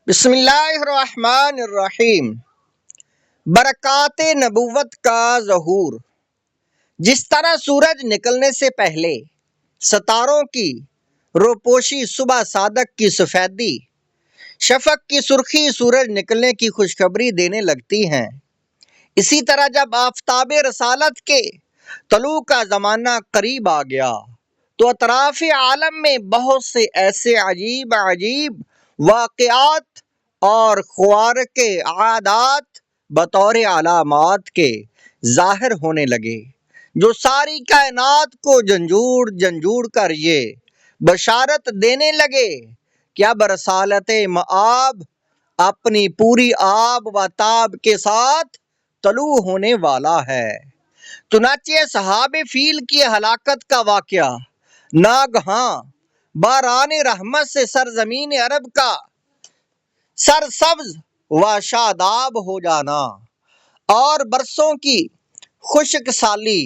بسم اللہ الرحمن الرحیم۔ برکات نبوت کا ظہور۔ جس طرح سورج نکلنے سے پہلے ستاروں کی روپوشی، صبح صادق کی سفیدی، شفق کی سرخی سورج نکلنے کی خوشخبری دینے لگتی ہیں، اسی طرح جب آفتاب رسالت کے طلوع کا زمانہ قریب آ گیا تو اطراف عالم میں بہت سے ایسے عجیب واقعات اور خوارق عادات بطور علامات کے ظاہر ہونے لگے، جو ساری کائنات کو جھنجھوڑ کر یہ بشارت دینے لگے کہ اب رسالت مآب اپنی پوری آب و تاب کے ساتھ طلوع ہونے والا ہے۔ چنانچہ اصحاب فیل کی ہلاکت کا واقعہ، ناگہاں باران رحمت سے سرزمین عرب کا سرسبز و شاداب ہو جانا اور برسوں کی خشک سالی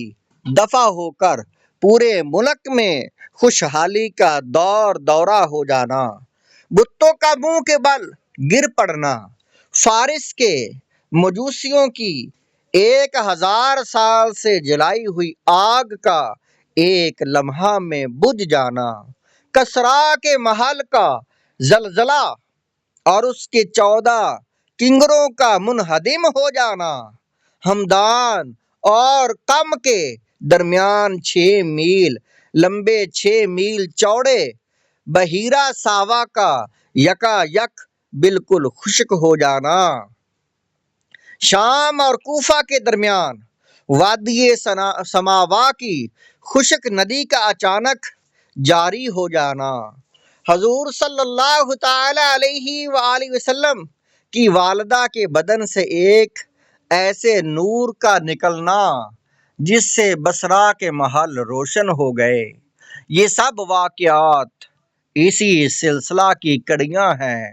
دفع ہو کر پورے ملک میں خوشحالی کا دورہ ہو جانا، بتوں کا منہ کے بل گر پڑنا، فارس کے مجوسیوں کی 1000 سال سے جلائی ہوئی آگ کا ایک لمحہ میں بجھ جانا، کسرا کے محل کا زلزلہ اور اس کے 14 کنگروں کا منہدم ہو جانا، ہمدان اور کم کے درمیان 6 میل لمبے 6 میل چوڑے بحیرہ ساوا کا یکا یک بالکل خشک ہو جانا، شام اور کوفہ کے درمیان وادی سماوا کی خشک ندی کا اچانک جاری ہو جانا، حضور صلی اللہ تعالی علیہ وآلہ وسلم کی والدہ کے بدن سے ایک ایسے نور کا نکلنا جس سے بصرہ کے محل روشن ہو گئے۔ یہ سب واقعات اسی سلسلہ کی کڑیاں ہیں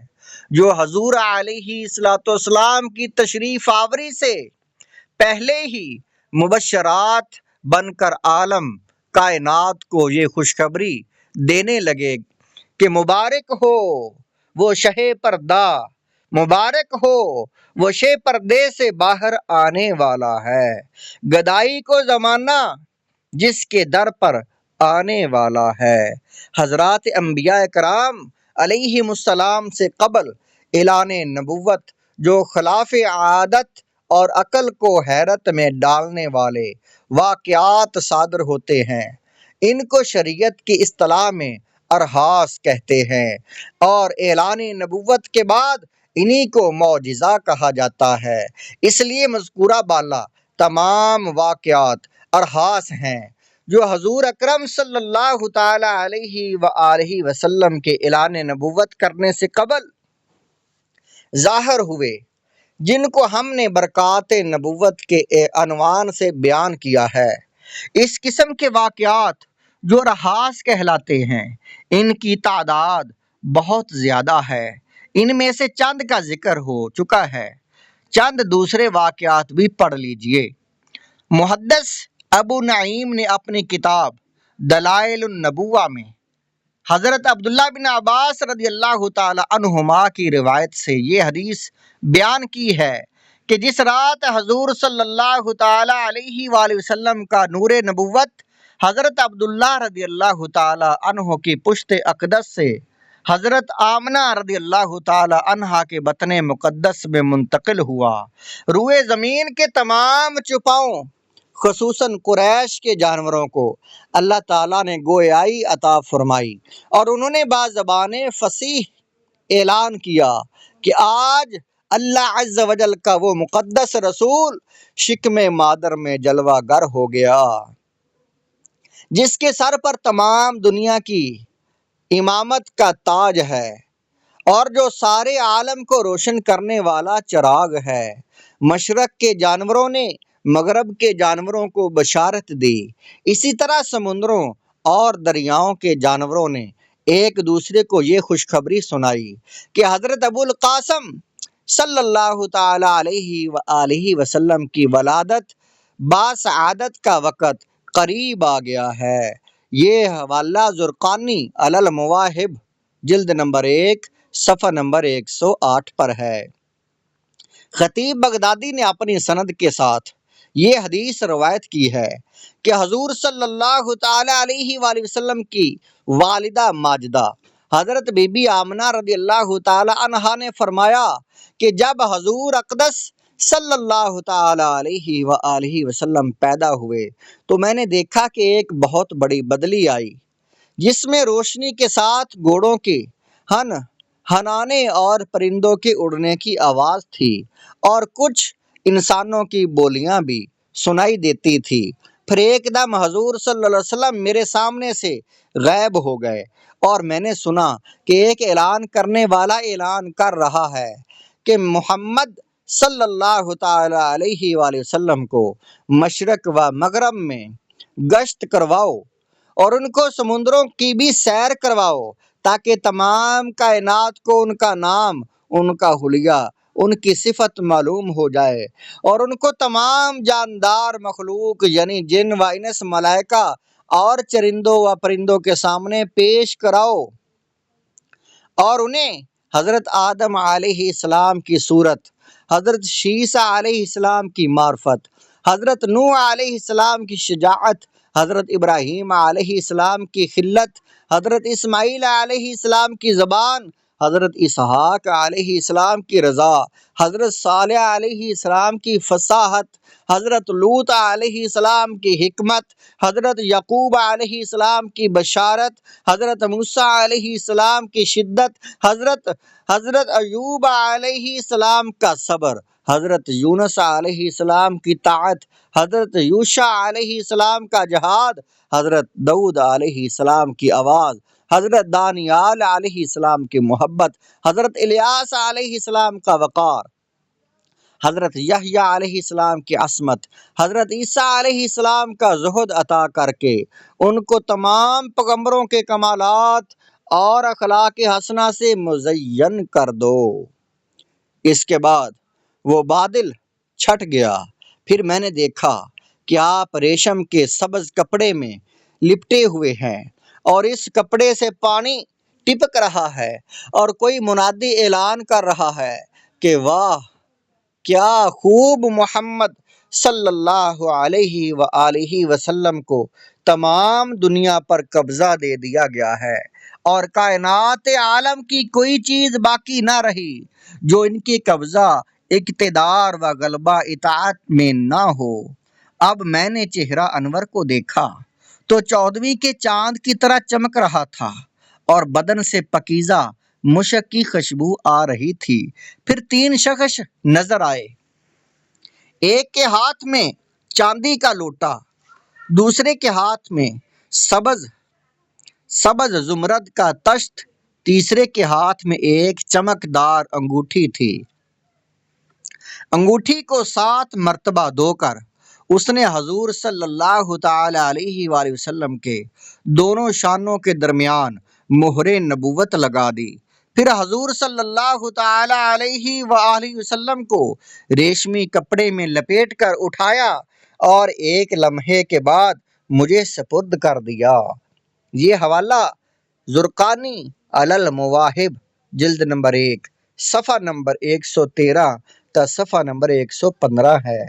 جو حضور علیہ الصلوۃ والسلام کی تشریف آوری سے پہلے ہی مبشرات بن کر عالم کائنات کو یہ خوشخبری دینے لگے کہ مبارک ہو وہ شہ پردہ، مبارک ہو وہ شہ پردے سے باہر آنے والا ہے، گدائی کو زمانہ جس کے در پر آنے والا ہے۔ حضرات انبیاء کرام علیہم السلام سے قبل اعلان نبوت جو خلاف عادت اور عقل کو حیرت میں ڈالنے والے واقعات صادر ہوتے ہیں، ان کو شریعت کی اصطلاح میں ارحاس کہتے ہیں، اور اعلان نبوت کے بعد انہی کو معجزہ کہا جاتا ہے۔ اس لیے مذکورہ بالا تمام واقعات ارحاس ہیں جو حضور اکرم صلی اللہ تعالی علیہ وآلہ وسلم کے اعلان نبوت کرنے سے قبل ظاہر ہوئے، جن کو ہم نے برکات نبوت کے عنوان سے بیان کیا ہے۔ اس قسم کے واقعات جو ارحاس کہلاتے ہیں، ان کی تعداد بہت زیادہ ہے۔ ان میں سے چند کا ذکر ہو چکا ہے، چند دوسرے واقعات بھی پڑھ لیجئے۔ محدث ابو نعیم نے اپنی کتاب دلائل النبوہ میں حضرت عبداللہ بن عباس رضی اللہ تعالی عنہما کی روایت سے یہ حدیث بیان کی ہے کہ جس رات حضور صلی اللہ تعالی علیہ وآلہ وسلم کا نور نبوت حضرت عبداللہ رضی اللہ تعالی عنہ کی پشت اقدس سے حضرت آمنہ رضی اللہ تعالی عنہا کے بطن مقدس میں منتقل ہوا، روئے زمین کے تمام چوپاؤں خصوصاً قریش کے جانوروں کو اللہ تعالیٰ نے گویائی عطا فرمائی، اور انہوں نے بازبان فصیح اعلان کیا کہ آج اللہ عز و جل کا وہ مقدس رسول شکم مادر میں جلوہ گر ہو گیا، جس کے سر پر تمام دنیا کی امامت کا تاج ہے اور جو سارے عالم کو روشن کرنے والا چراغ ہے۔ مشرق کے جانوروں نے مغرب کے جانوروں کو بشارت دی، اسی طرح سمندروں اور دریاؤں کے جانوروں نے ایک دوسرے کو یہ خوشخبری سنائی کہ حضرت ابو القاسم صلی اللہ تعالی علیہ وآلہ وسلم کی ولادت باسعادت کا وقت قریب آ گیا ہے۔ یہ حوالہ زرقانی علی المواہب جلد نمبر 1 صفحہ نمبر 108 پر ہے۔ خطیب بغدادی نے اپنی سند کے ساتھ یہ حدیث روایت کی ہے کہ حضور صلی اللہ تعالی علیہ وآلہ وسلم کی والدہ ماجدہ حضرت بی بی آمنہ رضی اللہ تعالی عنہا نے فرمایا کہ جب حضور اقدس صلی اللہ تعالی علیہ وآلہ وسلم پیدا ہوئے تو میں نے دیکھا کہ ایک بہت بڑی بدلی آئی جس میں روشنی کے ساتھ گھوڑوں کے ہنانے اور پرندوں کے اڑنے کی آواز تھی اور کچھ انسانوں کی بولیاں بھی سنائی دیتی تھی۔ پھر ایک دم حضور صلی اللہ علیہ وسلم میرے سامنے سے غائب ہو گئے اور میں نے سنا کہ ایک اعلان کرنے والا اعلان کر رہا ہے کہ محمد صلی اللہ تعالی علیہ وآلہ وسلم کو مشرق و مغرب میں گشت کرواؤ اور ان کو سمندروں کی بھی سیر کرواؤ تاکہ تمام کائنات کو ان کا نام، ان کا حلیہ، ان کی صفت معلوم ہو جائے اور ان کو تمام جاندار مخلوق یعنی جن و انس، ملائکہ اور چرندوں و پرندوں کے سامنے پیش کراؤ اور انہیں حضرت آدم علیہ السلام کی صورت، حضرت شیسیٰ علیہ السلام کی معرفت، حضرت نوح علیہ السلام کی شجاعت، حضرت ابراہیم علیہ السلام کی خلت، حضرت اسماعیل علیہ السلام کی زبان، حضرت اسحاق علیہ السلام کی رضا، حضرت صالح علیہ السلام کی فصاحت، حضرت لوط علیہ السلام کی حکمت، حضرت یعقوب علیہ السلام کی بشارت، حضرت موسیٰ علیہ السلام کی شدت، حضرت ایوب علیہ السلام کا صبر، حضرت یونس علیہ السلام کی طاعت، حضرت یوشع علیہ السلام کا جہاد، حضرت داؤد علیہ السلام کی آواز، حضرت دانیال علیہ السلام کی محبت، حضرت الیاس علیہ السلام کا وقار، حضرت یحییٰ علیہ السلام کی عصمت، حضرت عیسیٰ علیہ السلام کا زہد عطا کر کے ان کو تمام پیغمبروں کے کمالات اور اخلاق حسنہ سے مزین کر دو۔ اس کے بعد وہ بادل چھٹ گیا۔ پھر میں نے دیکھا کہ آپ ریشم کے سبز کپڑے میں لپٹے ہوئے ہیں اور اس کپڑے سے پانی ٹپک رہا ہے اور کوئی منادی اعلان کر رہا ہے کہ واہ کیا خوب، محمد صلی اللہ علیہ وآلہ وسلم کو تمام دنیا پر قبضہ دے دیا گیا ہے اور کائنات عالم کی کوئی چیز باقی نہ رہی جو ان کی قبضہ، اقتدار و غلبہ اطاعت میں نہ ہو۔ اب میں نے چہرہ انور کو دیکھا تو 14ویں کے چاند کی طرح چمک رہا تھا اور بدن سے پاکیزہ مشک کی خوشبو آ رہی تھی۔ پھر 3 شخص نظر آئے، ایک کے ہاتھ میں چاندی کا لوٹا، دوسرے کے ہاتھ میں سبز زمرد کا تشت، تیسرے کے ہاتھ میں ایک چمکدار انگوٹھی تھی۔ انگوٹھی کو 7 مرتبہ دھو کر اس نے حضور صلی اللہ تعالی علیہ وآلہ وسلم کے دونوں شانوں کے درمیان مہر نبوت لگا دی۔ پھر حضور صلی اللہ تعالی علیہ وآلہ وسلم کو ریشمی کپڑے میں لپیٹ کر اٹھایا اور ایک لمحے کے بعد مجھے سپرد کر دیا۔ یہ حوالہ زرقانی علی المواہب جلد نمبر 1 صفحہ نمبر 113 تا صفحہ نمبر 115 ہے۔